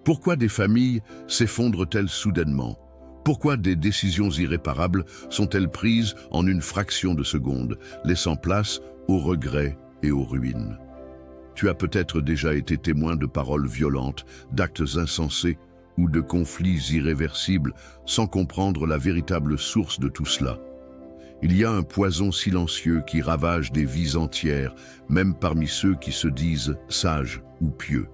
Pourquoi des familles s'effondrent-elles soudainement? Pourquoi des décisions irréparables sont-elles prises en une fraction de seconde, laissant place aux regrets et aux ruines? Tu as peut-être déjà été témoin de paroles violentes, d'actes insensés ou de conflits irréversibles sans comprendre la véritable source de tout cela. Il y a un poison silencieux qui ravage des vies entières, même parmi ceux qui se disent sages ou pieux.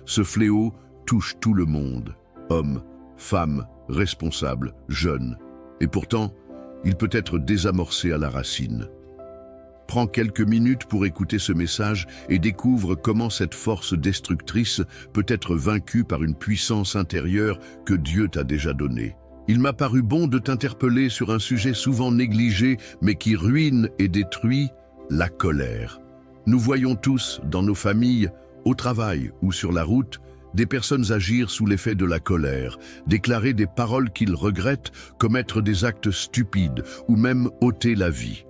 Ce fléau touche tout le monde, hommes, femmes, responsables, jeunes. Et pourtant, il peut être désamorcé à la racine. Prends quelques minutes pour écouter ce message et découvre comment cette force destructrice peut être vaincue par une puissance intérieure que Dieu t'a déjà donnée. Il m'a paru bon de t'interpeller sur un sujet souvent négligé, mais qui ruine et détruit, la colère. Nous voyons tous, dans nos familles, au travail ou sur la route, des personnes agir sous l'effet de la colère, déclarer des paroles qu'ils regrettent, commettre des actes stupides ou même ôter la vie.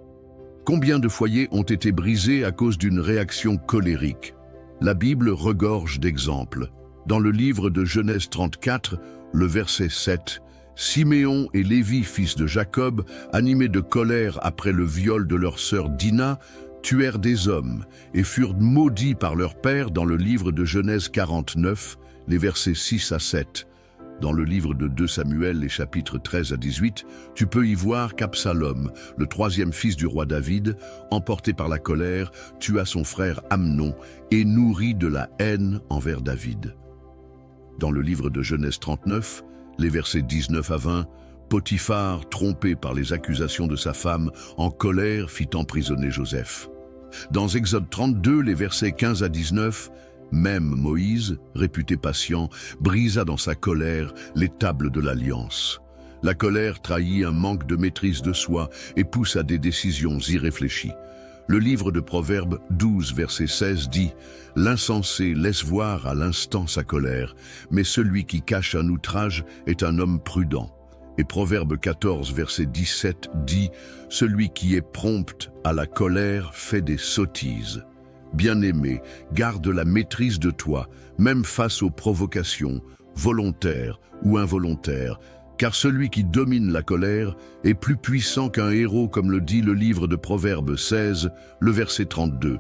Combien de foyers ont été brisés à cause d'une réaction colérique? La Bible regorge d'exemples. Dans le livre de Genèse 34, le verset 7, Siméon et Lévi, fils de Jacob, animés de colère après le viol de leur sœur Dina, tuèrent des hommes et furent maudits par leur père dans le livre de Genèse 49, les versets 6 à 7. Dans le livre de 2 Samuel, les chapitres 13 à 18, tu peux y voir qu'Absalom, le troisième fils du roi David, emporté par la colère, tua son frère Amnon et nourrit de la haine envers David. Dans le livre de Genèse 39, les versets 19 à 20, Potiphar, trompé par les accusations de sa femme, en colère fit emprisonner Joseph. Dans Exode 32, les versets 15 à 19, même Moïse, réputé patient, brisa dans sa colère les tables de l'Alliance. La colère trahit un manque de maîtrise de soi et pousse à des décisions irréfléchies. Le livre de Proverbes 12, verset 16 dit « L'insensé laisse voir à l'instant sa colère, mais celui qui cache un outrage est un homme prudent. » Et Proverbe 14, verset 17 dit « Celui qui est prompt à la colère fait des sottises. » Bien-aimé, garde la maîtrise de toi, même face aux provocations, volontaires ou involontaires, car celui qui domine la colère est plus puissant qu'un héros, comme le dit le livre de Proverbes 16, le verset 32.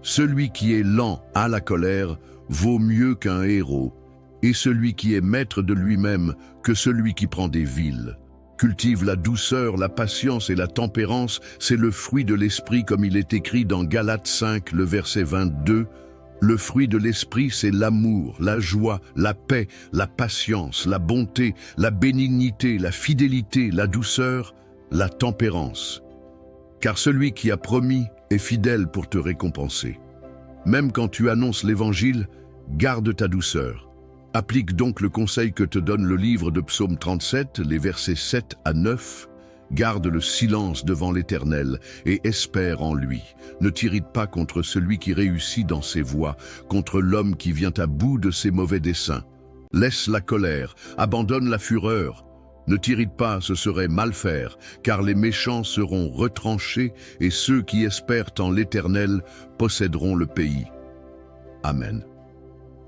Celui qui est lent à la colère vaut mieux qu'un héros, et celui qui est maître de lui-même que celui qui prend des viles. Cultive la douceur, la patience et la tempérance, c'est le fruit de l'esprit comme il est écrit dans Galates 5, le verset 22. Le fruit de l'esprit, c'est l'amour, la joie, la paix, la patience, la bonté, la bénignité, la fidélité, la douceur, la tempérance. Car celui qui a promis est fidèle pour te récompenser. Même quand tu annonces l'évangile, garde ta douceur. Applique donc le conseil que te donne le livre de Psaume 37, les versets 7 à 9. Garde le silence devant l'Éternel et espère en lui. Ne t'irrite pas contre celui qui réussit dans ses voies, contre l'homme qui vient à bout de ses mauvais desseins. Laisse la colère, abandonne la fureur. Ne t'irrite pas, ce serait mal faire, car les méchants seront retranchés et ceux qui espèrent en l'Éternel posséderont le pays. Amen.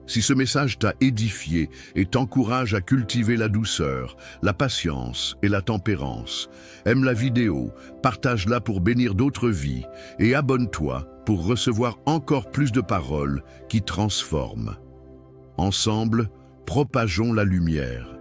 Si ce message t'a édifié et t'encourage à cultiver la douceur, la patience et la tempérance, aime la vidéo, partage-la pour bénir d'autres vies et abonne-toi pour recevoir encore plus de paroles qui transforment. Ensemble, propageons la lumière.